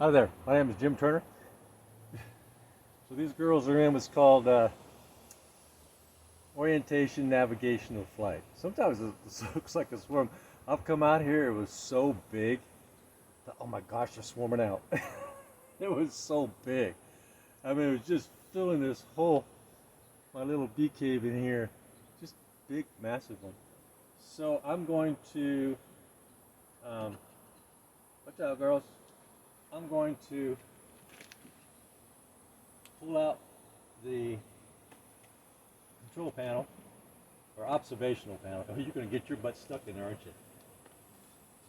Hi there, my name is Jim Turner. So these girls are in what's called orientation navigational flight. Sometimes it looks like a swarm. I've come out here, it was so big. Oh my gosh, they're swarming out. It was so big. I mean, it was just filling this whole, my little bee cave in here. Just big, massive one. So I'm going to, watch out girls. I'm going to pull out the control panel, or observational panel. Oh, you're going to get your butt stuck in there, aren't you?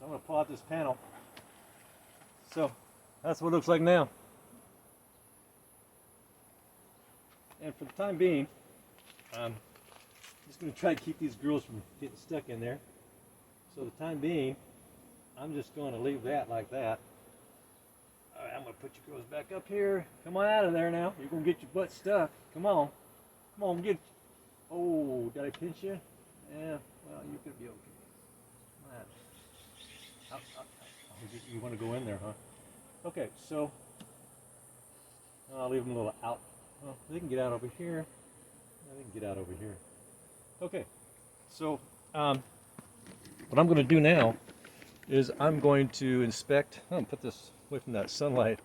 So I'm going to pull out this panel. So that's what it looks like now. And for the time being, I'm just going to try to keep these girls from getting stuck in there. So the time being, I'm just going to leave that like that. All right, I'm going to put you girls back up here. Come on out of there now. You're going to get your butt stuck. Come on. Come on, get. Oh, did I pinch you? Yeah, well, you're going to be okay. Come on. You want to go in there, huh? Okay, so I'll leave them a little out. Well, they can get out over here. They can get out over here. Okay, so what I'm going to do now is I'm going to inspect. I'm going to put this away from that sunlight.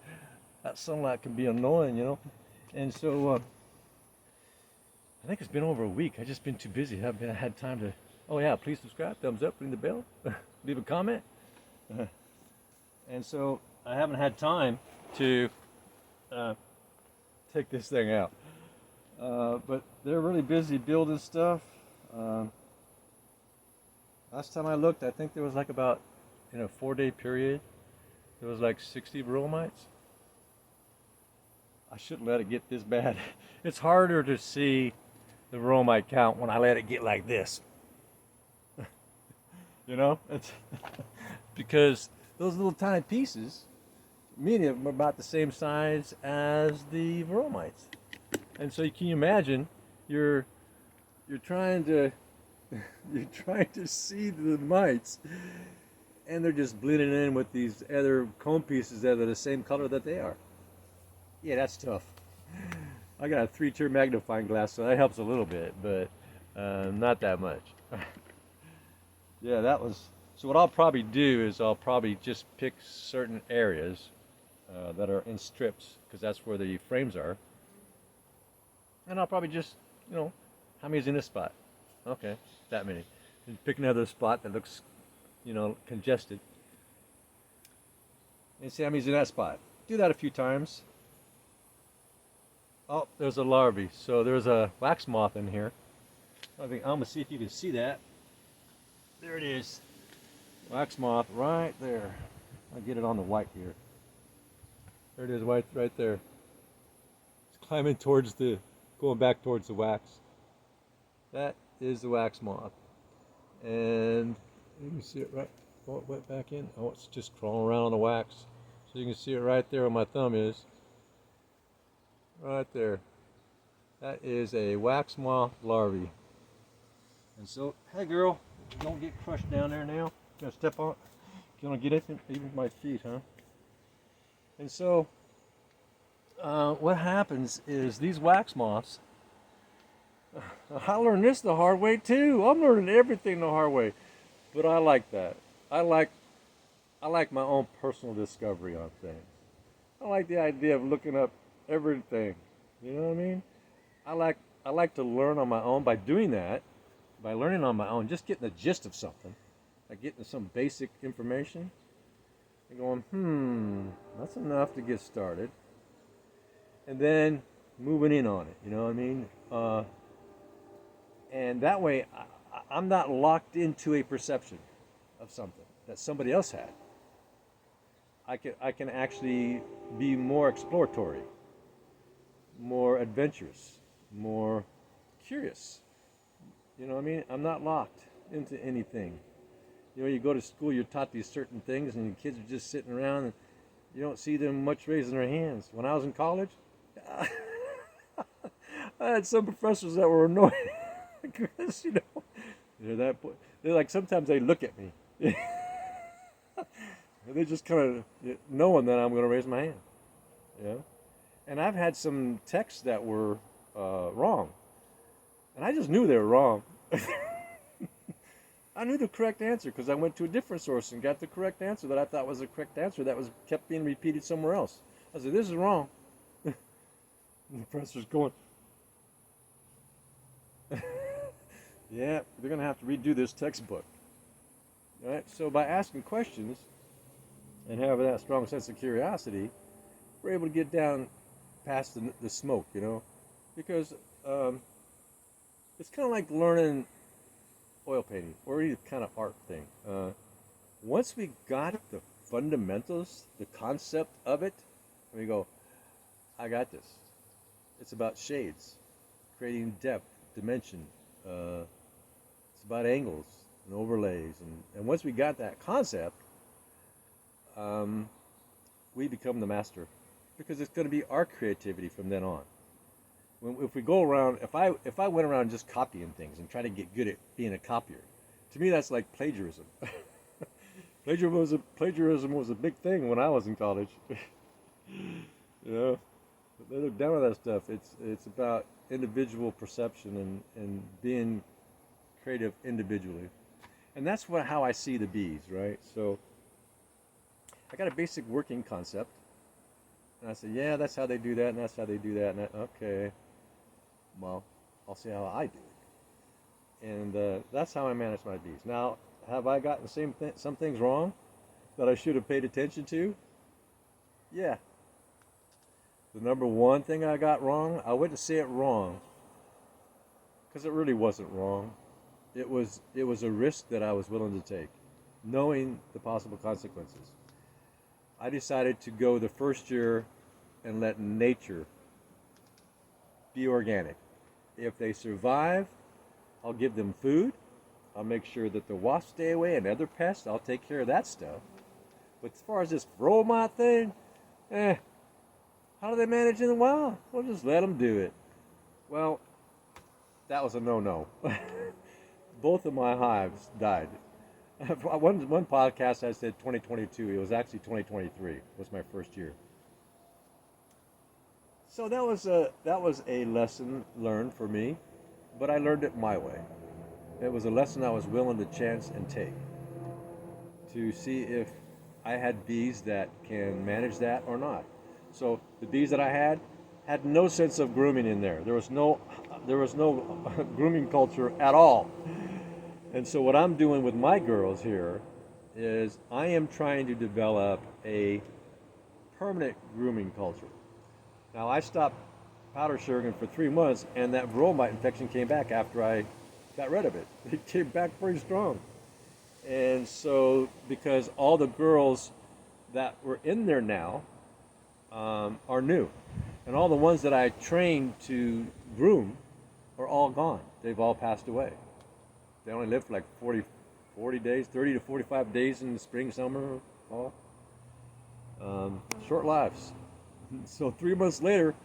That sunlight can be annoying, you know. And so I think it's been over a week. I've just been too busy. I haven't had time to. Oh yeah, please subscribe, thumbs up, ring the bell, leave a comment. And so I haven't had time to take this thing out. But they're really busy building stuff. Last time I looked, I think there was like about, in a 4-day period, there was like 60 varroa mites. I shouldn't let it get this bad. It's harder to see the varroa mite count when I let it get like this. You know? It's because those little tiny pieces, many of them are about the same size as the varroa mites. And so can you imagine, you're trying to see the mites, and they're just blending in with these other comb pieces that are the same color that they are. Yeah, that's tough. I got a 3-tier magnifying glass, so that helps a little bit, but not that much. Yeah, that was. So what I'll probably do is I'll probably just pick certain areas that are in strips, because that's where the frames are. And I'll probably just, how many's in this spot? Okay, that many. And pick another spot that looks, congested. And see how many's in that spot. Do that a few times. Oh, there's a larvae. So there's a wax moth in here. I'm gonna see if you can see that. There it is. Wax moth right there. I'll get it on the white here. There it is, right there. It's climbing towards going back towards the wax. That is the wax moth. And you can see it right, oh, it went back in. Oh, it's just crawling around on the wax. So you can see it right there where my thumb is. Right there. That is a wax moth larvae. And so, hey girl, don't get crushed down there now. Gonna step on it. You wanna get it? Even my feet, huh? And so, what happens is these wax moths. I learned this the hard way too. I'm learning everything the hard way, but I like that. I like my own personal discovery on things. I like the idea of looking up everything. You know what I mean? I like to learn on my own. By doing that, by learning on my own, just getting the gist of something, like getting some basic information, and going, that's enough to get started, and then moving in on it. You know what I mean? And that way, I'm not locked into a perception of something that somebody else had. I can actually be more exploratory, more adventurous, more curious. You know what I mean? I'm not locked into anything. You go to school, you're taught these certain things, and the kids are just sitting around, and you don't see them much raising their hands. When I was in college, I had some professors that were annoying. Because, they're that. They're like, sometimes they look at me. They're just kind of knowing that I'm going to raise my hand. Yeah. And I've had some texts that were wrong, and I just knew they were wrong. I knew the correct answer because I went to a different source and got the correct answer that I thought was the correct answer that was kept being repeated somewhere else. I said, "This is wrong." And the professor's going, "Yeah, they're going to have to redo this textbook." All right. So by asking questions and having that strong sense of curiosity, we're able to get down past the smoke, because it's kind of like learning oil painting or any kind of art thing. Once we got the fundamentals, the concept of it, we go, I got this. It's about shades, creating depth, dimension. It's about angles and overlays. And once we got that concept, we become the master because it's going to be our creativity from then on. If we go around, if I went around just copying things and try to get good at being a copier, to me that's like plagiarism. Plagiarism was a big thing when I was in college. They look down on that stuff. It's about individual perception and being creative individually, and that's how I see the bees, right? So I got a basic working concept, and I said, yeah, that's how they do that, and that's how they do that, okay. Well, I'll see how I do it. And that's how I manage my bees. Now, have I gotten some things wrong that I should have paid attention to? Yeah. The number one thing I got wrong, I wouldn't say it wrong, because it really wasn't wrong. It was a risk that I was willing to take, knowing the possible consequences. I decided to go the first year and let nature be organic. If they survive, I'll give them food. I'll make sure that the wasps stay away and other pests. I'll take care of that stuff. But as far as this robot thing, how do they manage in the wild? We'll just let them do it. Well, that was a no-no. Both of my hives died. One podcast I said 2022. It was actually 2023. Was my first year. So that was a lesson learned for me, but I learned it my way. It was a lesson I was willing to chance and take to see if I had bees that can manage that or not. So the bees that I had no sense of grooming in there. There was no grooming culture at all. And so what I'm doing with my girls here is I am trying to develop a permanent grooming culture. Now, I stopped powder sugaring for 3 months, and that varroa mite infection came back after I got rid of it. It came back pretty strong. And so, because all the girls that were in there now are new, and all the ones that I trained to groom are all gone. They've all passed away. They only live for like 40 days, 30 to 45 days in the spring, summer, fall. Short lives. So 3 months later,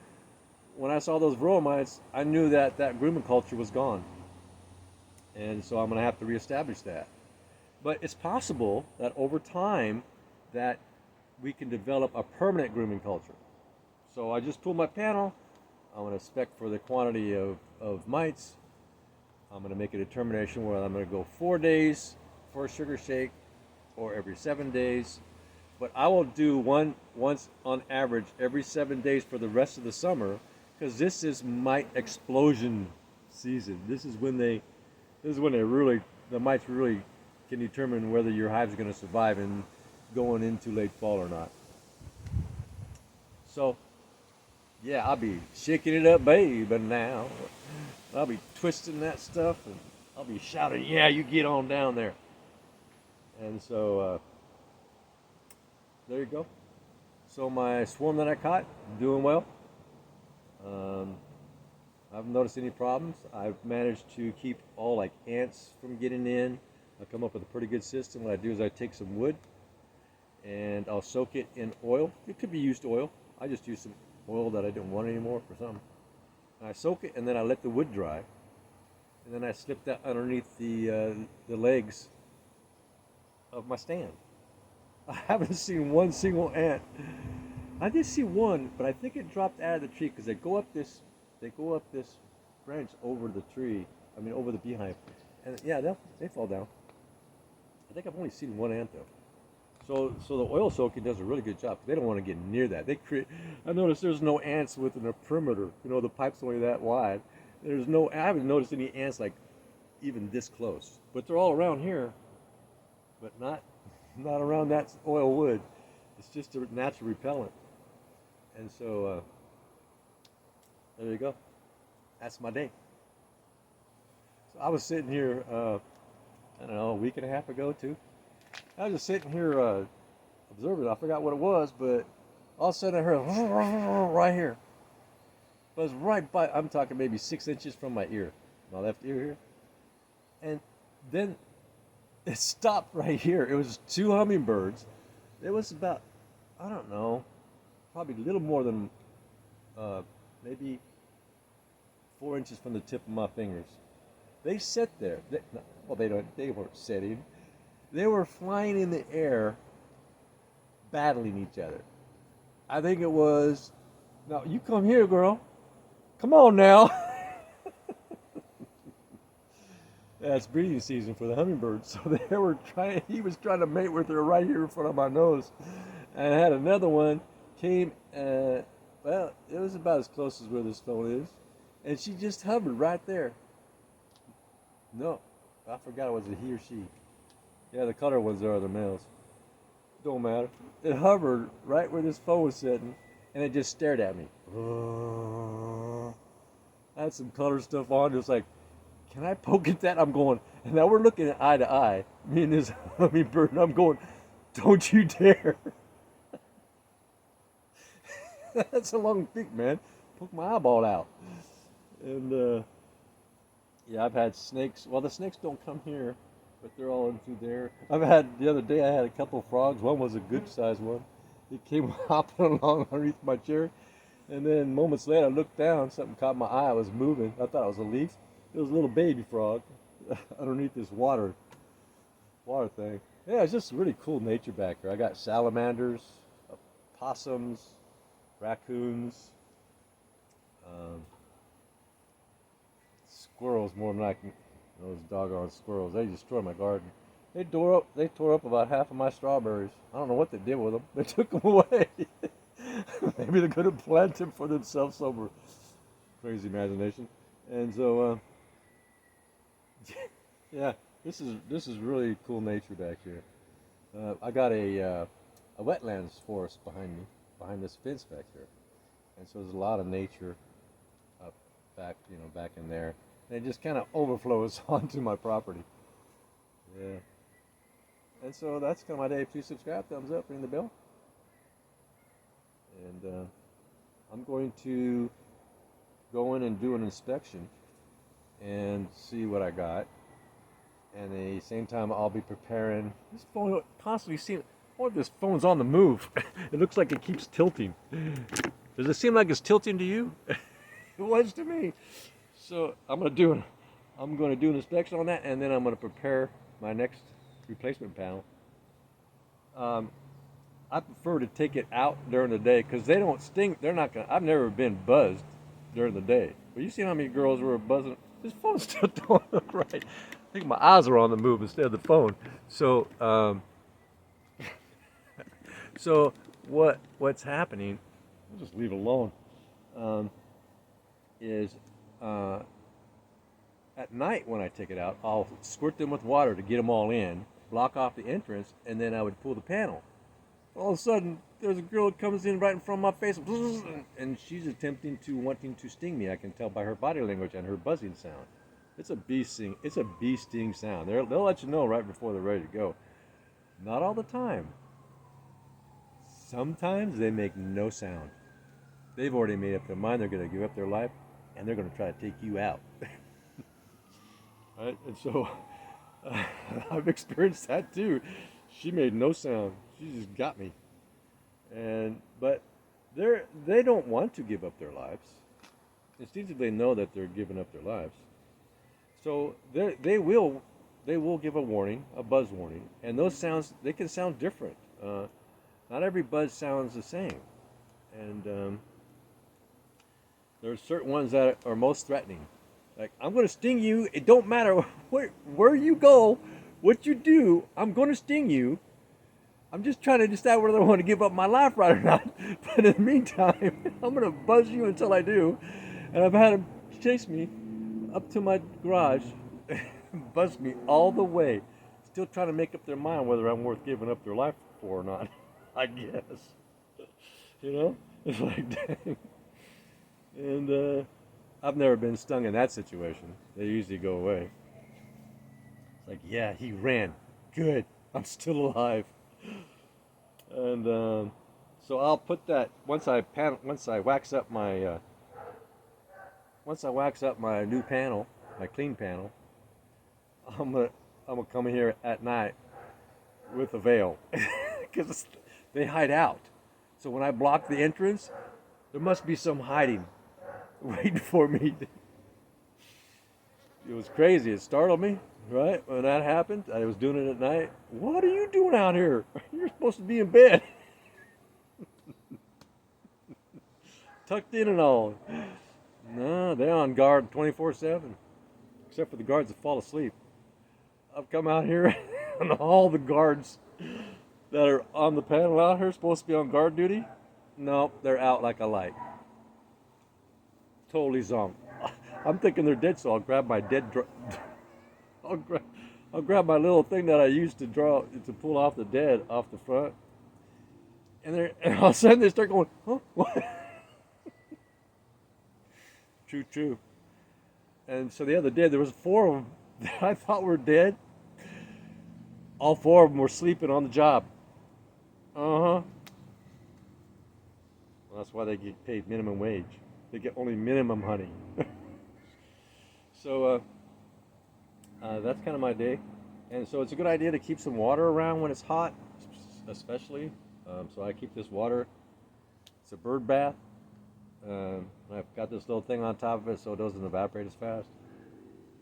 when I saw those varroa mites, I knew that grooming culture was gone. And so I'm going to have to reestablish that. But it's possible that over time that we can develop a permanent grooming culture. So I just pulled my panel. I'm going to spec for the quantity of mites. I'm going to make a determination whether I'm going to go 4 days for a sugar shake or every 7 days. But I will do once on average every 7 days for the rest of the summer, because this is mite explosion season. This is when the mites really can determine whether your hive's going to survive and going into late fall or not. So, yeah, I'll be shaking it up, babe, now. I'll be twisting that stuff, and I'll be shouting, yeah, you get on down there. And so, there you go. So my swarm that I caught, doing well. I haven't noticed any problems. I've managed to keep all like ants from getting in. I come up with a pretty good system. What I do is I take some wood and I'll soak it in oil. It could be used oil. I just used some oil that I didn't want anymore for something. And I soak it and then I let the wood dry. And then I slip that underneath the legs of my stand. I haven't seen one single ant. I did see one, but I think it dropped out of the tree because they go up this branch over the tree. I mean, over the beehive, and yeah, they fall down. I think I've only seen one ant though. So the oil soaking does a really good job. They don't want to get near that. They create. I noticed there's no ants within a perimeter. You know, the pipe's only that wide. There's no. I haven't noticed any ants like even this close. But they're all around here, but not around that oil wood. It's just a natural repellent. And so there you go. That's my day. So I was sitting here. I don't know, a week and a half ago too. I was just sitting here observing. I forgot what it was, but all of a sudden I heard right here. It was right by. I'm talking maybe 6 inches from my ear, my left ear here, and then it stopped right here. It was two hummingbirds. It was about, I don't know, probably a little more than maybe 4 inches from the tip of my fingers. They sat there. Well, they don't. They weren't sitting. They were flying in the air, battling each other. I think it was. Now you come here, girl. Come on now. Yeah, it's breeding season for the hummingbirds, so they were trying. He was trying to mate with her right here in front of my nose, and I had another one came. Well, it was about as close as where this phone is, and she just hovered right there. No, I forgot it was a he or she. Yeah, the color ones are the males. Don't matter. It hovered right where this phone was sitting, and it just stared at me. I had some color stuff on. It was like, can I poke at that? I'm going, and now we're looking at eye to eye, me and this hummingbird, and I'm going, don't you dare. That's a long beak, man. Poke my eyeball out. And, yeah, I've had snakes. Well, the snakes don't come here, but they're all in through there. The other day, I had a couple of frogs. One was a good sized one. It came hopping along underneath my chair. And then moments later, I looked down. Something caught my eye. It was moving. I thought it was a leaf. It was a little baby frog underneath this water thing. Yeah, it's just really cool nature back here. I got salamanders, possums, raccoons, um, squirrels more than I can. Those doggone squirrels, they destroy my garden. They tore up about half of my strawberries. I don't know what they did with them. They took them away. Maybe they could have planted them for themselves somewhere. Crazy imagination. And so, yeah, this is really cool nature back here. I got a wetlands forest behind me, behind this fence back here, and so there's a lot of nature up back, back in there. And it just kind of overflows onto my property. Yeah. And so that's kind of my day. Please subscribe, thumbs up, ring the bell. And I'm going to go in and do an inspection and see what I got. And at the same time, I'll be preparing. This phone constantly seems. Oh, this phone's on the move. It looks like it keeps tilting. Does it seem like it's tilting to you? It was to me. So I'm going to do an inspection on that, and then I'm going to prepare my next replacement panel. I prefer to take it out during the day because they don't sting. They're not going. I've never been buzzed during the day. But you see how many girls were buzzing? This phone still don't look right. I think my eyes are on the move instead of the phone. So, so what's happening? I'll just leave it alone. Is at night when I take it out, I'll squirt them with water to get them all in, block off the entrance, and then I would pull the panel. All of a sudden, there's a girl that comes in right in front of my face, and she's wanting to sting me. I can tell by her body language and her buzzing sound. It's a bee sting. It's a bee sting sound. They'll let you know right before they're ready to go. Not all the time. Sometimes they make no sound. They've already made up their mind. They're going to give up their life, and they're going to try to take you out. Right? And so I've experienced that too. She made no sound. She just got me. But they don't want to give up their lives. Instinctively, they know that they're giving up their lives. So they will give a warning, a buzz warning, and those sounds, they can sound different. Not every buzz sounds the same, and there are certain ones that are most threatening. Like, I'm going to sting you. It don't matter where you go, what you do. I'm going to sting you. I'm just trying to decide whether I want to give up my life right or not. But in the meantime, I'm going to buzz you until I do. And I've had them chase me up to my garage, buzz me all the way, still trying to make up their mind whether I'm worth giving up their life for or not. I guess. You know? It's like, dang. And I've never been stung in that situation. They usually go away. It's like, yeah, he ran. Good. I'm still alive. And so I'll put that once I wax up my new panel, my clean panel. I'm gonna come in here at night with a veil because they hide out. So when I block the entrance, there must be some hiding, waiting for me. It was crazy. It startled me, right? When that happened, I was doing it at night. What are you doing out here? You're supposed to be in bed. Tucked in and all. No, they're on guard 24/7. Except for the guards that fall asleep. I've come out here and all the guards that are on the panel out here supposed to be on guard duty. No, they're out like a light. Totally zonked. I'm thinking they're dead, so I'll grab my I'll grab my little thing that I used to pull off the dead off the front, and all of a sudden they start going, huh? What? True. And so the other day there was 4 of them that I thought were dead. All 4 of them were sleeping on the job. Well, that's why they get paid minimum wage. They get only minimum, honey. So that's kind of my day. And so it's a good idea to keep some water around when it's hot, especially. So I keep this water. It's a bird bath. I've got this little thing on top of it so it doesn't evaporate as fast.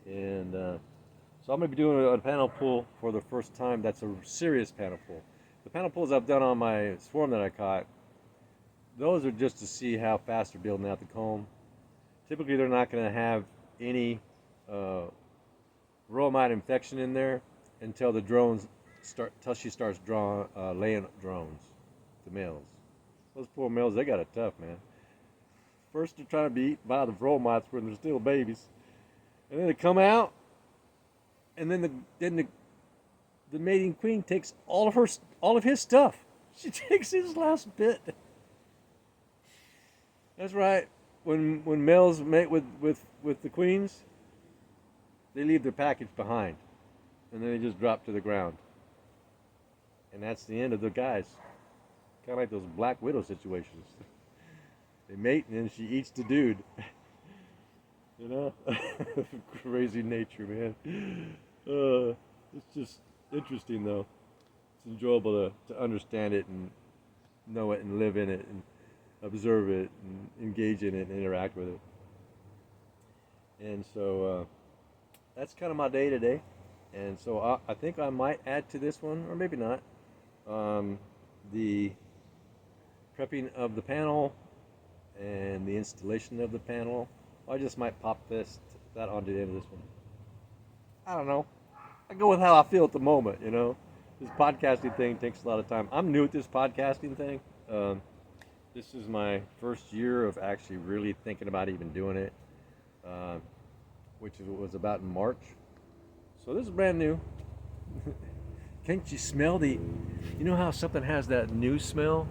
And so I'm going to be doing a panel pull for the first time. That's a serious panel pull. The panel pulls I've done on my swarm that I caught, those are just to see how fast they're building out the comb. Typically they're not going to have any bromide infection in there until she starts laying drones, the males. Those poor males, they got it tough, man. First they're trying to be eaten by the bromides when they're still babies, and then they come out, and then the mating queen takes all of his stuff. She takes his last bit. That's right. When males mate with the queens, they leave their package behind, and then they just drop to the ground. And that's the end of the guys. Kind of like those Black Widow situations. They mate and then she eats the dude. You know? Crazy nature, man. It's just interesting, though. It's enjoyable to understand it and know it and live in it and observe it and engage in it and interact with it. And so that's kind of my day today. And so I think I might add to this one, or maybe not, the prepping of the panel and the installation of the panel. I just might pop that onto the end of this one. I don't know. I go with how I feel at the moment, you know. This podcasting thing takes a lot of time. I'm new at this podcasting thing. This is my first year of actually really thinking about even doing it, which was about in March. So this is brand new. Can't you smell you know how something has that new smell?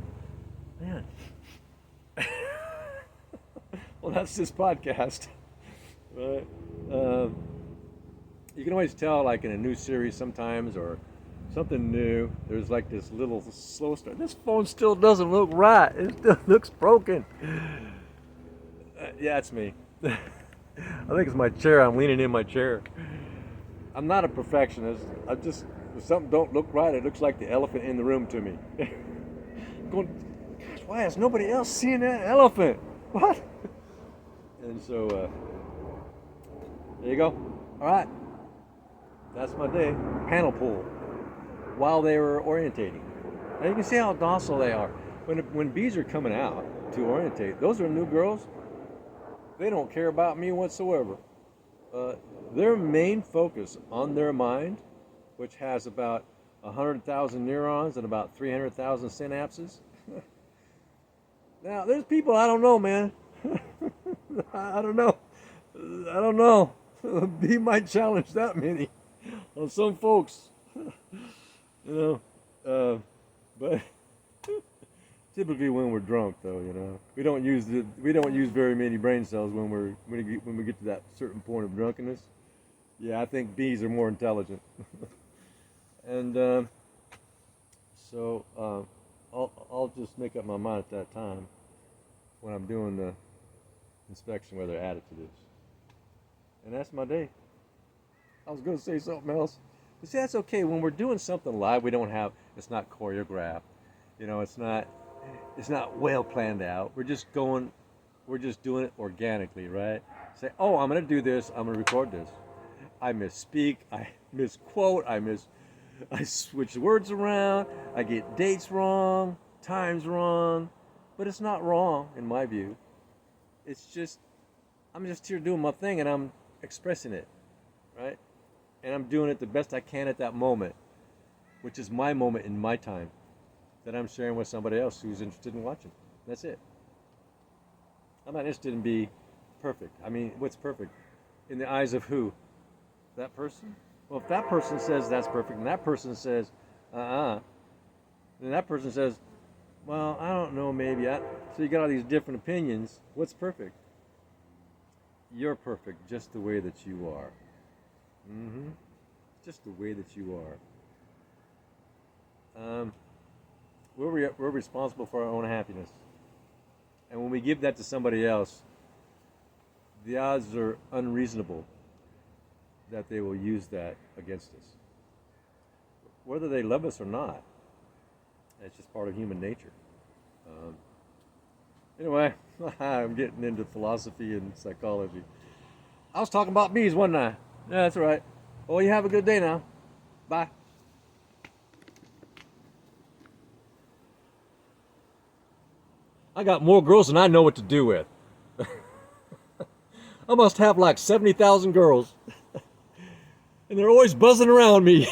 Man. Well, that's this podcast. Right? You can always tell, like in a new series sometimes, or something new, there's like this little slow start. This phone still doesn't look right. It still looks broken. Yeah, it's me. I think it's my chair. I'm leaning in my chair. I'm not a perfectionist. If something don't look right, it looks like the elephant in the room to me. Going, gosh, why is nobody else seeing that elephant? What? And so, there you go. All right. That's my day. Panel pull while they were orientating. And you can see how docile they are. When bees are coming out to orientate, those are new girls. They don't care about me whatsoever. Their main focus on their mind, which has about 100,000 neurons and about 300,000 synapses. Now, there's people I don't know, man. I don't know. I don't know. Bee might challenge that many on some folks. But typically when we're drunk, though, we don't use very many brain cells when we get to that certain point of drunkenness. Yeah, I think bees are more intelligent. And so I'll just make up my mind at that time when I'm doing the inspection whether to add it to this. And that's my day. I was going to say something else. But see, that's okay. When we're doing something live, it's not choreographed. It's not well planned out. We're just doing it organically, right? Say, oh, I'm going to do this. I'm going to record this. I misspeak. I misquote. I switch words around. I get dates wrong, times wrong. But it's not wrong in my view. It's just, I'm just here doing my thing and I'm expressing it, right? And I'm doing it the best I can at that moment, which is my moment in my time that I'm sharing with somebody else who's interested in watching. That's it. I'm not interested in being perfect. I mean, what's perfect? In the eyes of who? That person? Well, if that person says that's perfect and that person says, then that person says, well, I don't know, maybe. So you got all these different opinions. What's perfect? You're perfect just the way that you are. Just the way that you are. We're responsible for our own happiness. And when we give that to somebody else, the odds are unreasonable that they will use that against us. Whether they love us or not, it's just part of human nature. Anyway, I'm getting into philosophy and psychology. I was talking about bees, wasn't I? Yeah, that's all right. Well, you have a good day now. Bye. I got more girls than I know what to do with. I must have like 70,000 girls. And they're always buzzing around me.